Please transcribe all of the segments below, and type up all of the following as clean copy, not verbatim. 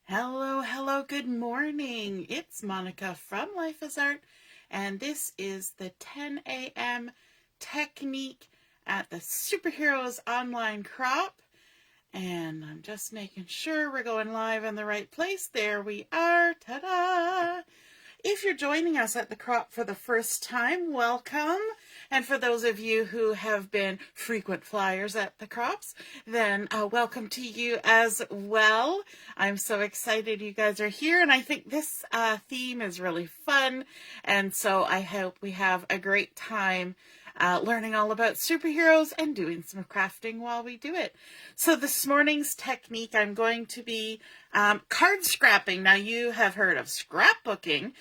Hello, hello, good morning. It's Monica from Life is Art, and this is the 10 a.m. technique at the Superheroes Online Crop. And I'm just making sure we're going live in the right place. There we are. Ta-da! If you're joining us at the crop for the first time, welcome. And for those of you who have been frequent flyers at the crops, then welcome to you as well. I'm so excited you guys are here, and I think this theme is really fun. And so I hope we have a great time learning all about superheroes and doing some crafting while we do it. So this morning's technique, I'm going to be card scrapping. Now you have heard of scrapbooking.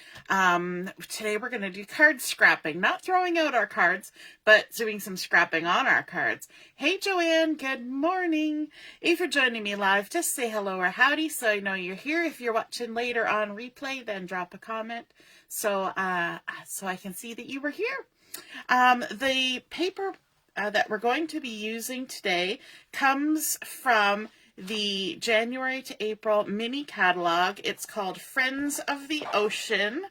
Today we're going to do card scrapping, not throwing out our cards, but doing some scrapping on our cards. Hey Joanne, good morning. If you're joining me live, just say hello or howdy so I know you're here. If you're watching later on replay, then drop a comment so I can see that you were here. The paper that we're going to be using today comes from the January to April mini catalog. It's called Friends of the Ocean,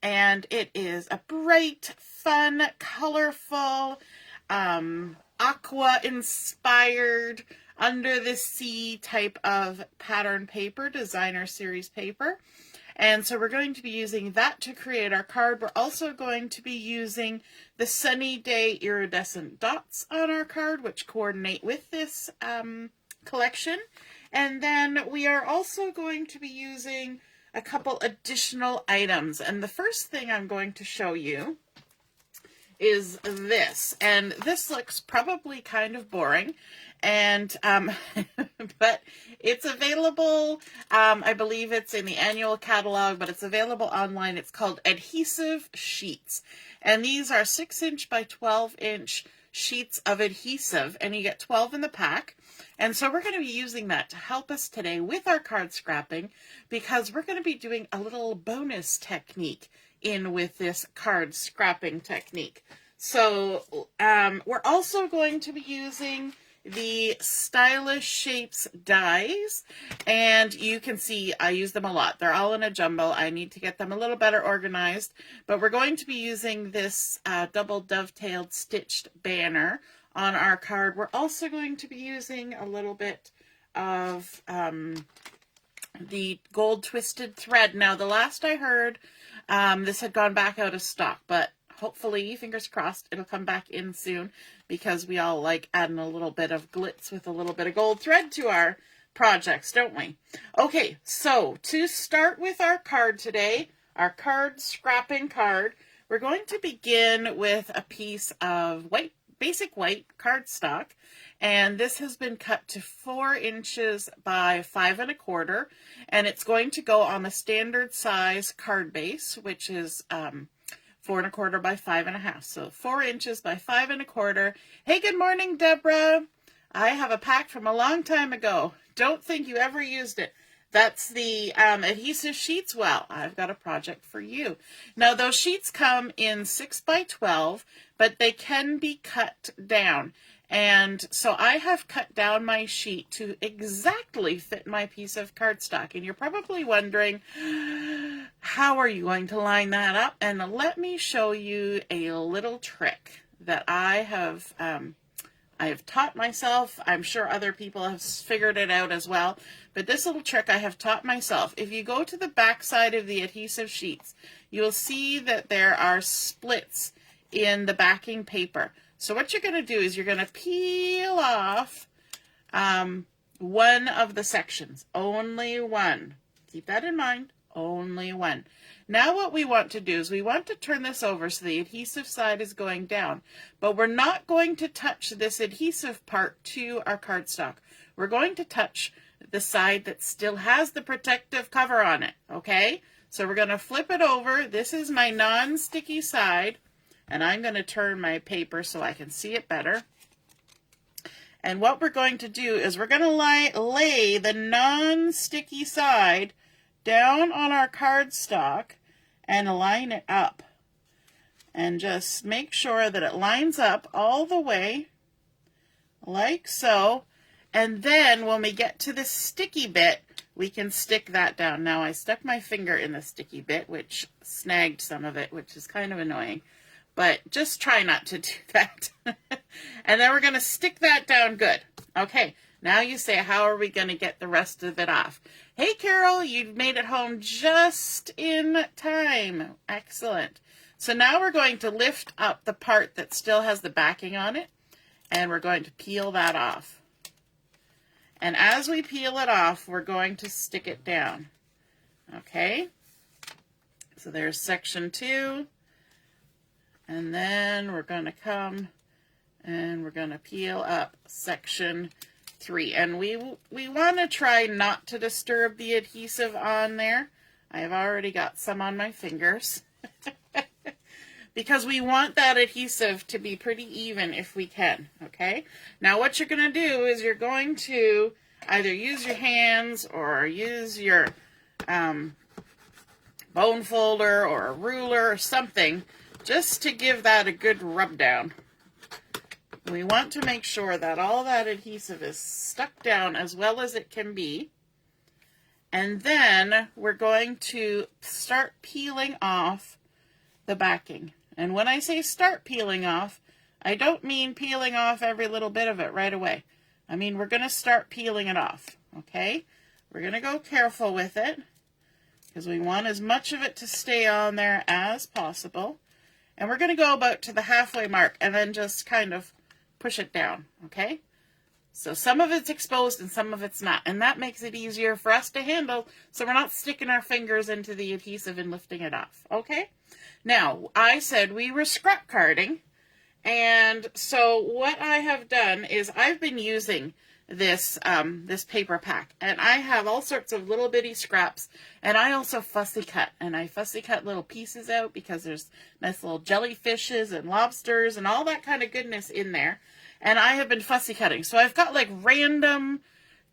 and it is a bright, fun, colorful, aqua-inspired, under the sea type of pattern paper, designer series paper. And so we're going to be using that to create our card. We're also going to be using the Sunny Day Iridescent dots on our card, which coordinate with this collection. And then we are also going to be using a couple additional items. And the first thing I'm going to show you is this. And this looks probably kind of boring. And but it's available, I believe it's in the annual catalog, but it's available online. It's called Adhesive Sheets, and these are 6-inch by 12-inch sheets of adhesive, and you get 12 in the pack. And so we're going to be using that to help us today with our card scrapping, because we're going to be doing a little bonus technique in with this card scrapping technique. So we're also going to be using the Stylish Shapes dies, and you can see I use them a lot. They're all in a jumble. I need to get them a little better organized, but we're going to be using this double dovetailed stitched banner on our card. We're also going to be using a little bit of the gold twisted thread. Now, the last I heard, this had gone back out of stock, but hopefully, fingers crossed, it'll come back in soon, because we all like adding a little bit of glitz with a little bit of gold thread to our projects, don't we? Okay, so to start with our card today, our card scrapping card, we're going to begin with a piece of white, basic white cardstock, and this has been cut to 4 inches by 5 1/4, and it's going to go on the standard size card base, which is 4 1/4 by 5 1/2. So 4 inches by 5 1/4. Hey, good morning, Deborah. I have a pack from a long time ago. Don't think you ever used it. That's the adhesive sheets. Well, I've got a project for you. Now, those sheets come in 6 by 12, but they can be cut down. And so I have cut down my sheet to exactly fit my piece of cardstock. And you're probably wondering, how are you going to line that up? And let me show you a little trick that I have taught myself. I'm sure other people have figured it out as well. But this little trick I have taught myself. If you go to the back side of the adhesive sheets, you'll see that there are splits in the backing paper. So what you're going to do is you're going to peel off one of the sections. Only one. Keep that in mind. Only one. Now what we want to do is we want to turn this over so the adhesive side is going down. But we're not going to touch this adhesive part to our cardstock. We're going to touch the side that still has the protective cover on it. Okay? So we're going to flip it over. This is my non-sticky side. And I'm going to turn my paper so I can see it better. And what we're going to do is we're going to lay the non-sticky side down on our cardstock and line it up. And just make sure that it lines up all the way, like so. And then when we get to the sticky bit, we can stick that down. Now I stuck my finger in the sticky bit, which snagged some of it, which is kind of annoying, but just try not to do that. And then we're going to stick that down good. Okay, now you say, how are we going to get the rest of it off? Hey, Carol, you've made it home just in time. Excellent. So now we're going to lift up the part that still has the backing on it, and we're going to peel that off. And as we peel it off, we're going to stick it down. Okay? So there's section 2. And then we're going to come and we're going to peel up section 3. And we want to try not to disturb the adhesive on there. I have already got some on my fingers. Because we want that adhesive to be pretty even if we can, okay? Now what you're going to do is you're going to either use your hands or use your bone folder or a ruler or something just to give that a good rub down. We want to make sure that all that adhesive is stuck down as well as it can be. And then we're going to start peeling off the backing. And when I say start peeling off, I don't mean peeling off every little bit of it right away. I mean, we're going to start peeling it off, okay? We're going to go careful with it because we want as much of it to stay on there as possible. And we're going to go about to the halfway mark and then just kind of push it down, okay? So some of it's exposed and some of it's not. And that makes it easier for us to handle so we're not sticking our fingers into the adhesive and lifting it off, okay? Now, I said we were scrap carding, and so what I have done is I've been using this this paper pack, and I have all sorts of little bitty scraps, and I also fussy cut, and I fussy cut little pieces out because there's nice little jellyfishes and lobsters and all that kind of goodness in there, and I have been fussy cutting. So I've got like random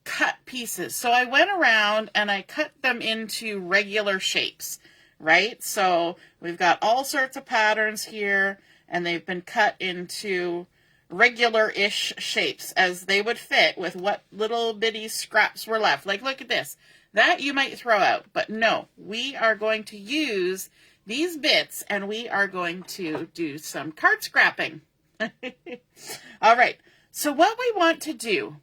cut pieces. So I went around and I cut them into regular shapes. Right? So we've got all sorts of patterns here, and they've been cut into regular-ish shapes as they would fit with what little bitty scraps were left. Like, look at this. That you might throw out, but no, we are going to use these bits, and we are going to do some card scrapping. All right, so what we want to do,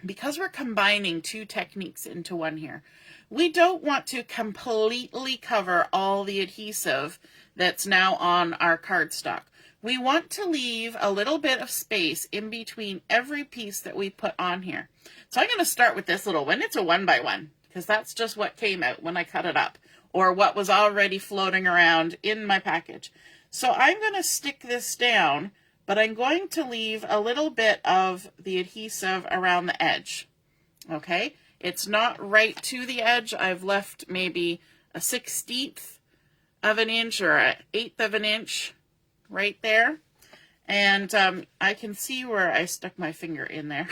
because we're combining two techniques into one here, we don't want to completely cover all the adhesive that's now on our cardstock. We want to leave a little bit of space in between every piece that we put on here. So I'm going to start with this little one. It's a 1x1 because that's just what came out when I cut it up, or what was already floating around in my package. So I'm going to stick this down, but I'm going to leave a little bit of the adhesive around the edge. Okay? It's not right to the edge. I've left maybe a 1/16 of an inch or an 1/8 of an inch right there. And I can see where I stuck my finger in there.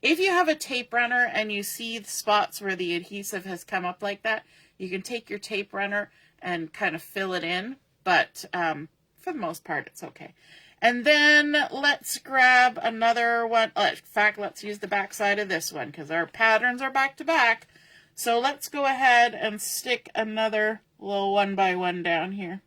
If you have a tape runner and you see the spots where the adhesive has come up like that, you can take your tape runner and kind of fill it in. But for the most part, it's okay. And then let's grab another one. In fact, let's use the back side of this one because our patterns are back to back. So let's go ahead and stick another little 1x1 down here.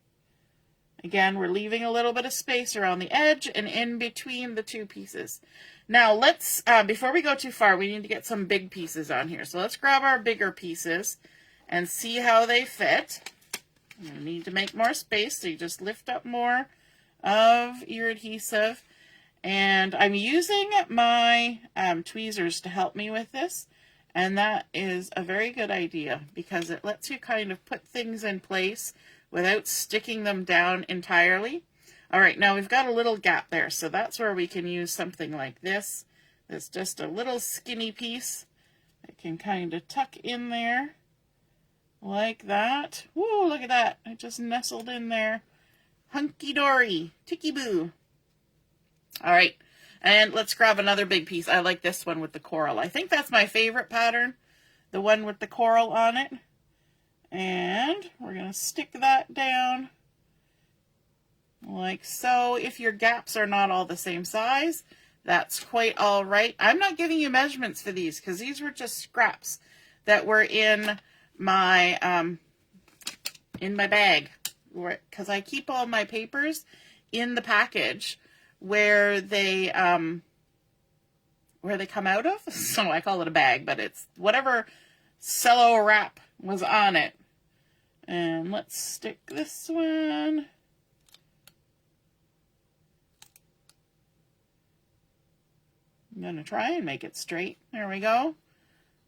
Again, we're leaving a little bit of space around the edge and in between the two pieces. Now let's, before we go too far, we need to get some big pieces on here. So let's grab our bigger pieces and see how they fit. You need to make more space, so you just lift up more of your adhesive, and I'm using my tweezers to help me with this, and that is a very good idea because it lets you kind of put things in place without sticking them down entirely. All right, now we've got a little gap there, so that's where we can use something like this. It's just a little skinny piece that can kind of tuck in there like that. Woo, look at that. It just nestled in there. Hunky-dory, ticky-boo. All right, and let's grab another big piece. I like this one with the coral. I think that's my favorite pattern, the one with the coral on it. And we're going to stick that down like so. If your gaps are not all the same size, That's quite all right. I'm not giving you measurements for these because these were just scraps that were in my bag, because I keep all my papers in the package where they come out of. So I call it a bag, but it's whatever cello wrap was on it. And let's stick this one. I'm going to try and make it straight. There we go.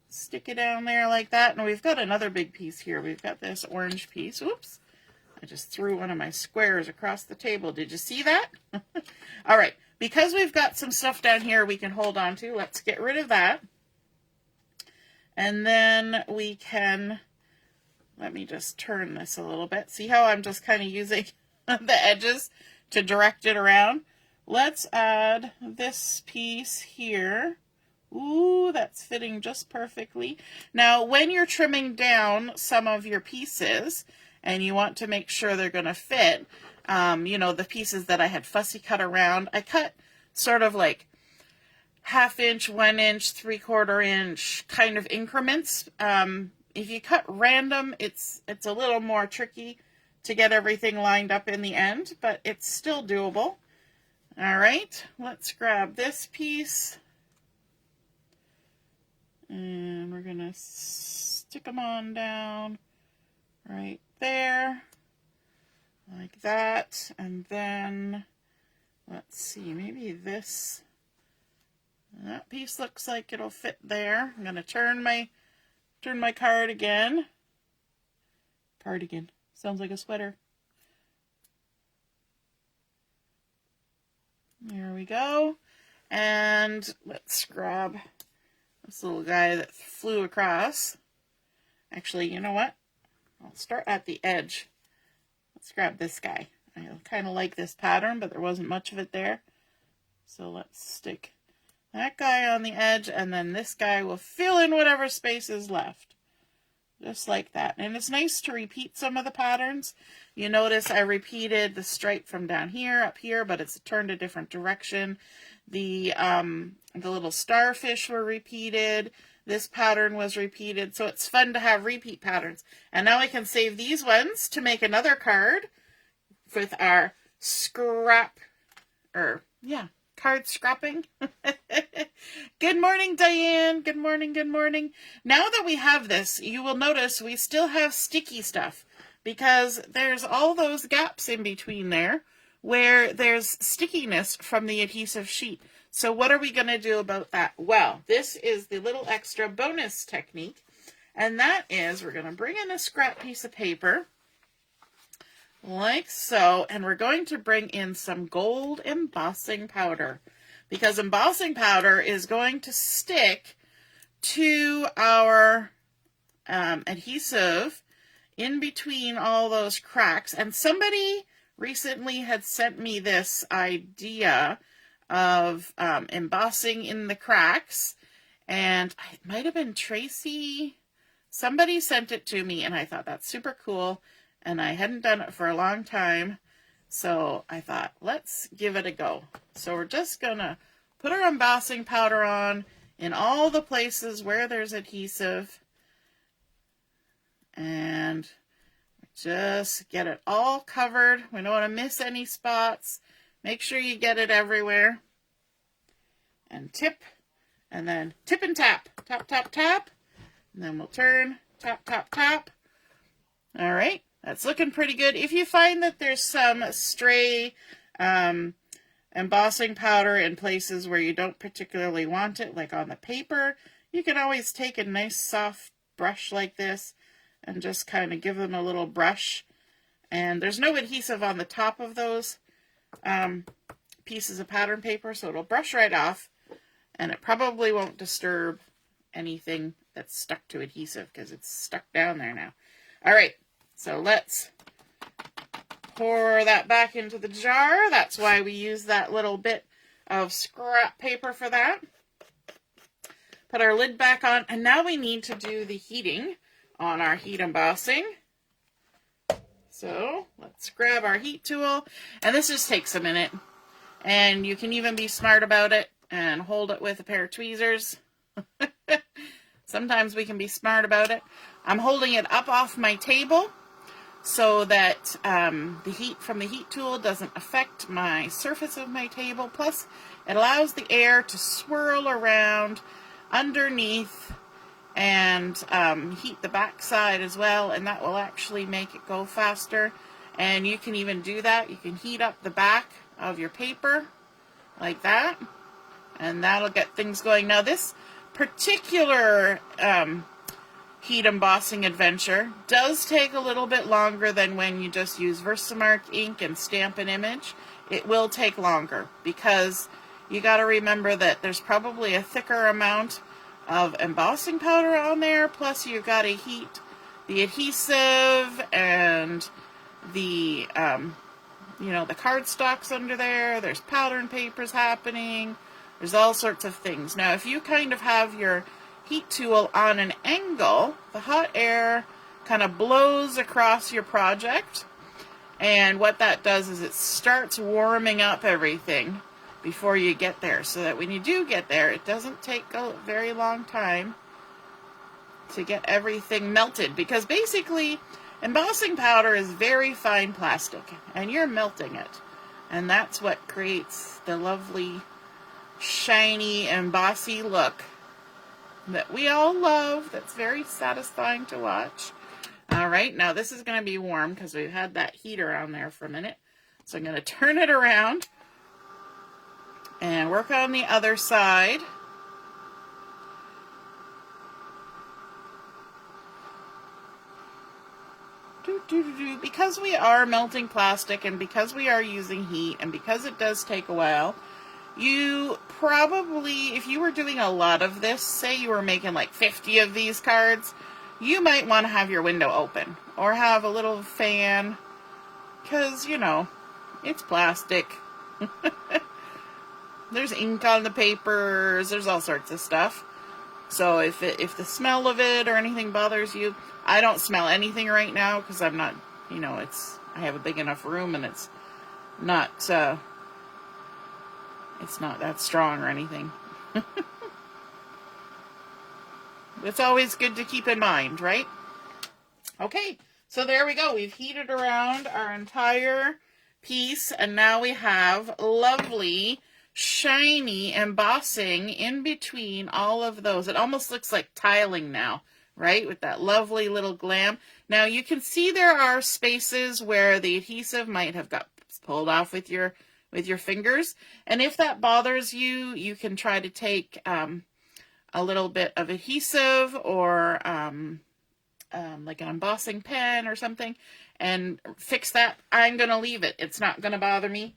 Stick it down there like that. And we've got another big piece here. We've got this orange piece. Oops. I just threw one of my squares across the table. Did you see that? All right. Because we've got some stuff down here we can hold on to, let's get rid of that. And then we can, let me just turn this a little bit. See how I'm just kind of using the edges to direct it around? Let's add this piece here. Ooh, that's fitting just perfectly. Now, when you're trimming down some of your pieces and you want to make sure they're going to fit, you know, the pieces that I had fussy cut around, I cut sort of like 1/2 inch, 1 inch, 3/4 inch kind of increments. If you cut random, it's a little more tricky to get everything lined up in the end, but it's still doable. All right, let's grab this piece. And we're going to stick them on down right there, like that. And then, let's see, maybe this, that piece looks like it'll fit there. I'm going to turn my cardigan. Cardigan, sounds like a sweater. There we go. And let's grab this little guy that flew across. Actually, you know what? I'll start at the edge. Let's grab this guy. I kind of like this pattern, but there wasn't much of it there. So let's stick that guy on the edge, and then this guy will fill in whatever space is left. Just like that. And it's nice to repeat some of the patterns. You notice I repeated the stripe from down here up here, but it's turned a different direction. The little starfish were repeated. This pattern was repeated. So it's fun to have repeat patterns. And now I can save these ones to make another card with our card scrapping. Good morning, Diane. Good morning, good morning. Now that we have this, you will notice we still have sticky stuff because there's all those gaps in between there where there's stickiness from the adhesive sheet. So what are we going to do about that? Well, this is the little extra bonus technique, and that is we're going to bring in a scrap piece of paper like so, and we're going to bring in some gold embossing powder, because embossing powder is going to stick to our adhesive in between all those cracks. And somebody recently had sent me this idea of embossing in the cracks, and it might have been Tracy. Somebody sent it to me, and I thought that's super cool. And I hadn't done it for a long time, so I thought, let's give it a go. So we're just going to put our embossing powder on in all the places where there's adhesive. And just get it all covered. We don't want to miss any spots. Make sure you get it everywhere. And tip, and then tip and tap. Tap, tap, tap. And then we'll turn, tap, tap, tap. All right. That's looking pretty good. If you find that there's some stray embossing powder in places where you don't particularly want it, like on the paper, you can always take a nice soft brush like this and just kind of give them a little brush. And there's no adhesive on the top of those pieces of pattern paper, so it'll brush right off, and it probably won't disturb anything that's stuck to adhesive because it's stuck down there now. All right. So let's pour that back into the jar. That's why we use that little bit of scrap paper for that. Put our lid back on, and now we need to do the heating on our heat embossing. So let's grab our heat tool, and this just takes a minute, and you can even be smart about it and hold it with a pair of tweezers. Sometimes we can be smart about it. I'm holding it up off my table so that the heat from the heat tool doesn't affect my surface of my table. Plus, it allows the air to swirl around underneath and heat the back side as well, and that will actually make it go faster. And you can even do that. You can heat up the back of your paper like that, and that'll get things going. Now, this particular heat embossing adventure does take a little bit longer than when you just use Versamark ink and stamp an image. It will take longer because you got to remember that there's probably a thicker amount of embossing powder on there, plus you've got to heat the adhesive and the you know, the cardstocks under there. There's pattern papers happening. There's all sorts of things. Now, if you kind of have your heat tool on an angle, the hot air kind of blows across your project, and what that does is it starts warming up everything before you get there, so that when you do get there, it doesn't take a very long time to get everything melted, because basically embossing powder is very fine plastic and you're melting it, and that's what creates the lovely shiny embossy look that we all love. That's very satisfying to watch. All right, now this is going to be warm because we've had that heater on there for a minute, so I'm going to turn it around and work on the other side. Because we are melting plastic, and because we are using heat, and because it does take a while, you probably, if you were doing a lot of this, say you were making like 50 of these cards, you might want to have your window open or have a little fan, because, you know, it's plastic. There's ink on the papers, there's all sorts of stuff. So if the smell of it or anything bothers you, I don't smell anything right now because I'm not, you know, I have a big enough room, and it's not that strong or anything. It's always good to keep in mind, right? Okay, so there we go. We've heated around our entire piece, and now we have lovely shiny embossing in between all of those. It almost looks like tiling now, right? With that lovely little glam. Now you can see there are spaces where the adhesive might have got pulled off with your fingers. And if that bothers you, you can try to take a little bit of adhesive or like an embossing pen or something and fix that. I'm going to leave it. It's not going to bother me.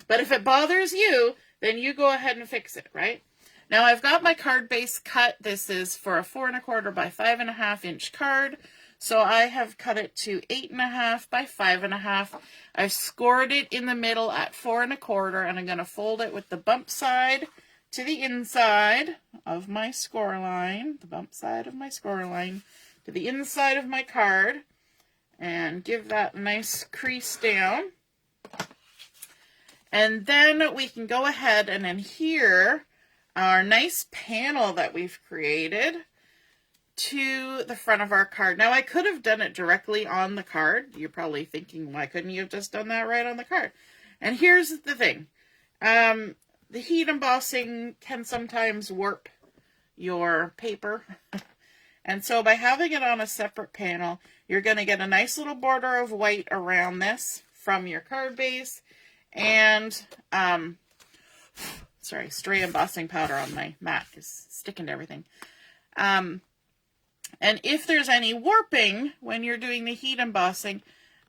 But if it bothers you, then you go ahead and fix it, right? Now I've got my card base cut. This is for a 4 1/4 by 5 1/2 inch card. So I have cut it to 8 1/2 by 5 1/2. I've scored it in the middle at 4 1/4, and I'm going to fold it with the bump side to the inside of my score line, the bump side of my score line to the inside of my card, and give that a nice crease down. And then we can go ahead and adhere our nice panel that we've created to the front of our card. Now, I could have done it directly on the card. You're probably thinking, why couldn't you have just done that right on the card? And here's the thing. The heat embossing can sometimes warp your paper. And so by having it on a separate panel, you're going to get a nice little border of white around this from your card base. And, sorry, stray embossing powder on my mat is sticking to everything. And if there's any warping when you're doing the heat embossing,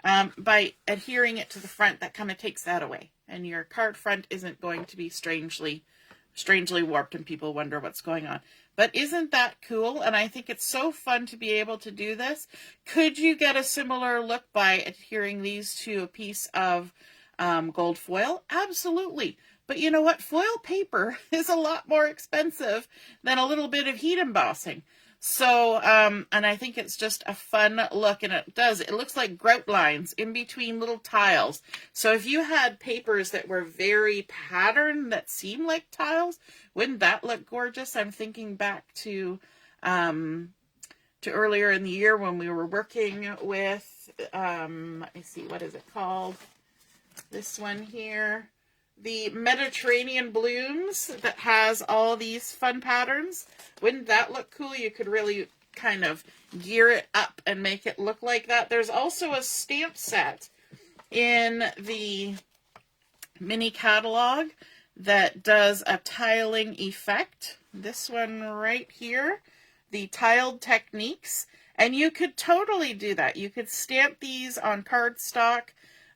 by adhering it to the front, that kind of takes that away. And your card front isn't going to be strangely warped and people wonder what's going on. But isn't that cool? And I think it's so fun to be able to do this. Could you get a similar look by adhering these to a piece of gold foil? Absolutely. But you know what? Foil paper is a lot more expensive than a little bit of heat embossing. So, and I think it's just a fun look, and it looks like grout lines in between little tiles. So if you had papers that were very patterned that seem like tiles, wouldn't that look gorgeous? I'm thinking back to earlier in the year when we were working with, let me see, what is it called? This one here. The Mediterranean blooms that has all these fun patterns. Wouldn't that look cool? You could really kind of gear it up and make it look like that. There's also a stamp set in the mini catalog that does a tiling effect. This one right here, the tiled techniques. And you could totally do that. You could stamp these on cardstock,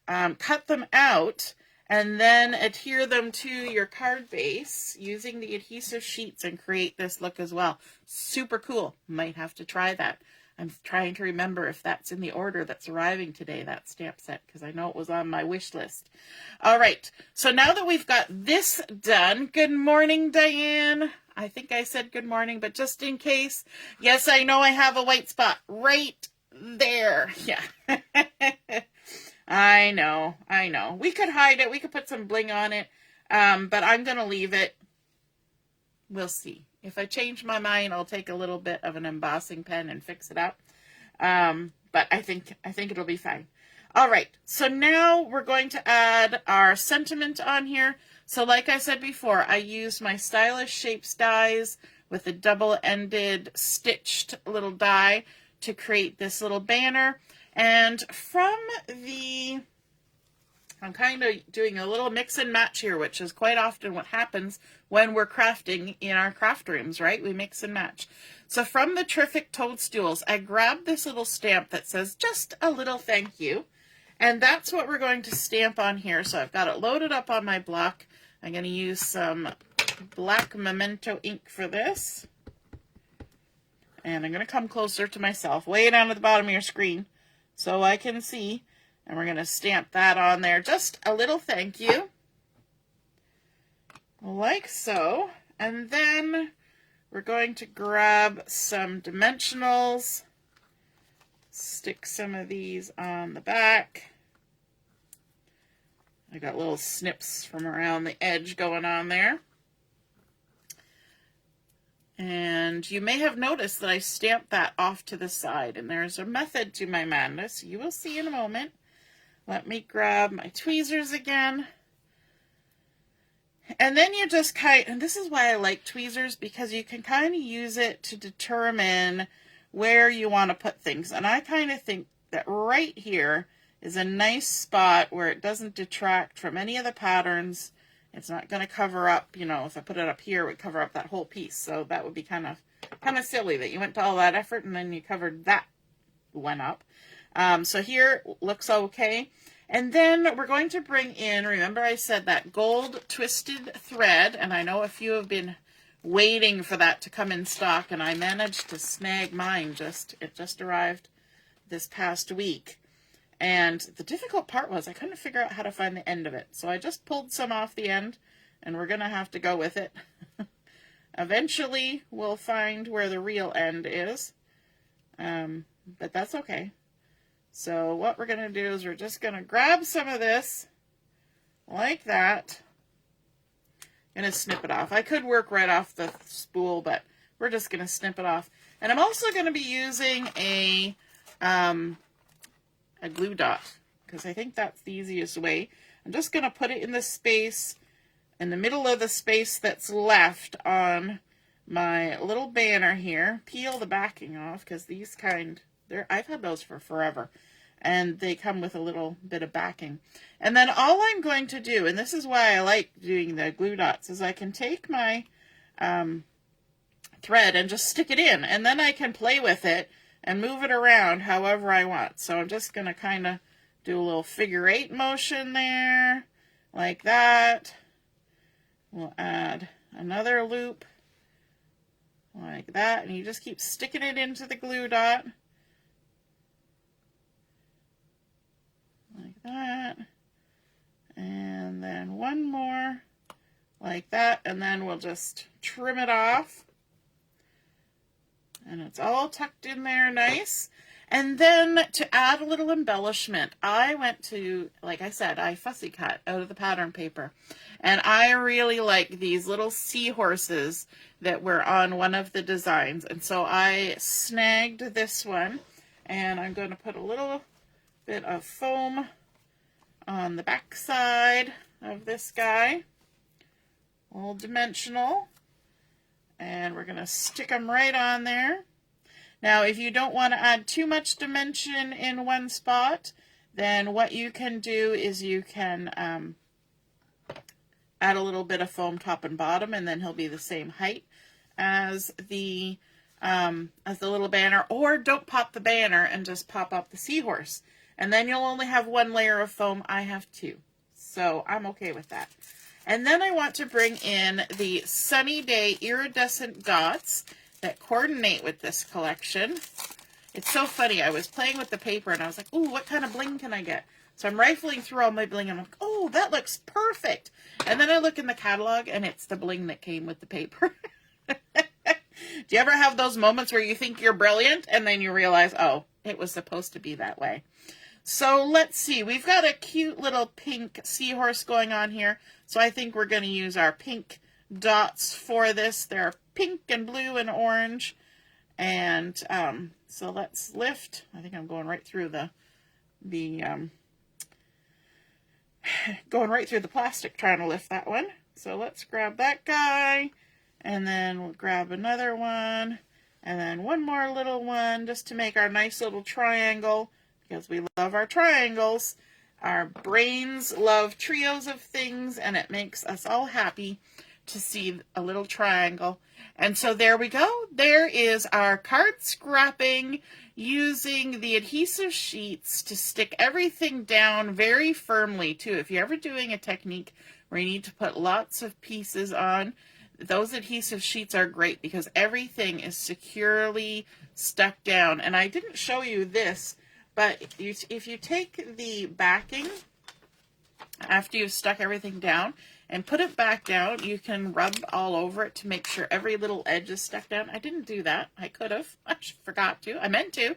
cut them out, and then adhere them to your card base using the adhesive sheets and create this look as well. Super cool. Might have to try that. I'm trying to remember if that's in the order that's arriving today, that stamp set, because I know it was on my wish list. All right, so now that we've got this done, good morning, Diane. I think I said good morning, but just in case, yes, I know I have a white spot right there. Yeah. I know. We could hide it. We could put some bling on it, but I'm going to leave it. We'll see. If I change my mind, I'll take a little bit of an embossing pen and fix it up. But I think it'll be fine. All right. So now we're going to add our sentiment on here. So like I said before, I used my Stylish Shapes dies with a double-ended stitched little die to create this little banner. And from the, I'm kind of doing a little mix and match here, which is quite often what happens when we're crafting in our craft rooms, right? We mix and match. So from the terrific Toadstools, I grabbed this little stamp that says just a little thank you. And that's what we're going to stamp on here. So I've got it loaded up on my block. I'm going to use some black Memento ink for this. And I'm going to come closer to myself, way down at the bottom of your screen, so I can see, and we're going to stamp that on there. Just a little thank you, like so. And then we're going to grab some dimensionals, stick some of these on the back. I got little snips from around the edge going on there. And you may have noticed that I stamped that off to the side, and there's a method to my madness. You will see in a moment. Let me grab my tweezers again. And then you just and this is why I like tweezers, because you can kind of use it to determine where you want to put things. And I kind of think that right here is a nice spot where it doesn't detract from any of the patterns. It's not going to cover up, if I put it up here, it would cover up that whole piece. So that would be kind of silly that you went to all that effort and then you covered that one up. So here looks okay. And then we're going to bring in, remember I said that gold twisted thread, and I know a few have been waiting for that to come in stock, and I managed to snag mine. It just arrived this past week. And the difficult part was I couldn't figure out how to find the end of it. So I just pulled some off the end, and we're going to have to go with it. Eventually, we'll find where the real end is. But that's okay. So what we're going to do is we're just going to grab some of this, like that. I'm going to snip it off. I could work right off the spool, but we're just going to snip it off. And I'm also going to be using a glue dot, because I think that's the easiest way. I'm just going to put it in the space, in the middle of the space that's left on my little banner here. Peel the backing off, because these I've had those for forever, and they come with a little bit of backing. And then all I'm going to do, and this is why I like doing the glue dots, is I can take my thread and just stick it in, and then I can play with it and move it around however I want. So I'm just going to kind of do a little figure 8 motion there, like that. We'll add another loop, like that, and you just keep sticking it into the glue dot, like that. And then one more, like that, and then we'll just trim it off. And it's all tucked in there nice. And then to add a little embellishment, I went to, like I said, I fussy cut out of the pattern paper. And I really like these little seahorses that were on one of the designs. And so I snagged this one, and I'm going to put a little bit of foam on the back side of this guy. A little dimensional. And we're going to stick them right on there. Now, if you don't want to add too much dimension in one spot, then what you can do is you can add a little bit of foam top and bottom, and then he'll be the same height as the little banner. Or don't pop the banner and just pop up the seahorse, and then you'll only have one layer of foam. I have two, so I'm okay with that. And then I want to bring in the Sunny Day Iridescent dots that coordinate with this collection. It's so funny. I was playing with the paper and I was like, ooh, what kind of bling can I get? So I'm rifling through all my bling and I'm like, oh, that looks perfect. And then I look in the catalog and it's the bling that came with the paper. Do you ever have those moments where you think you're brilliant and then you realize, oh, it was supposed to be that way? So let's see. We've got a cute little pink seahorse going on here. So I think we're going to use our pink dots for this. They're pink and blue and orange. And so let's lift. I think I'm going right through going right through the plastic trying to lift that one. So let's grab that guy, and then we'll grab another one, and then one more little one just to make our nice little triangle, because we love our triangles. Our brains love trios of things, and it makes us all happy to see a little triangle. And so there we go. There is our card scrapping using the adhesive sheets to stick everything down very firmly too. If you're ever doing a technique where you need to put lots of pieces on, those adhesive sheets are great because everything is securely stuck down. And I didn't show you this, but if you take the backing after you've stuck everything down and put it back down, you can rub all over it to make sure every little edge is stuck down. I didn't do that. I could have. I forgot to. I meant to.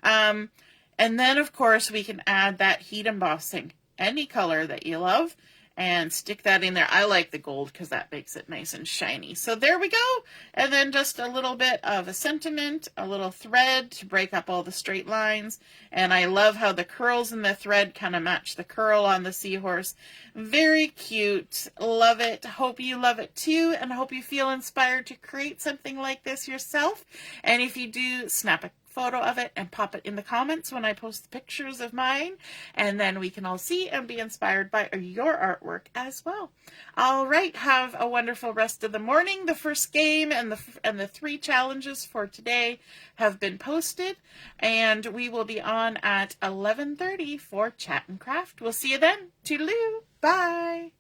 And then, of course, we can add that heat embossing, any color that you love, and stick that in there. I like the gold because that makes it nice and shiny. So there we go. And then just a little bit of a sentiment, a little thread to break up all the straight lines. And I love how the curls in the thread kind of match the curl on the seahorse. Very cute. Love it. Hope you love it too, and hope you feel inspired to create something like this yourself. And if you do, snap a photo of it and pop it in the comments when I post the pictures of mine, and then we can all see and be inspired by your artwork as well. All right, have a wonderful rest of the morning. The first game and the 3 challenges for today have been posted, and we will be on at 11:30 for Chat and Craft. We'll see you then. Toodaloo. Bye.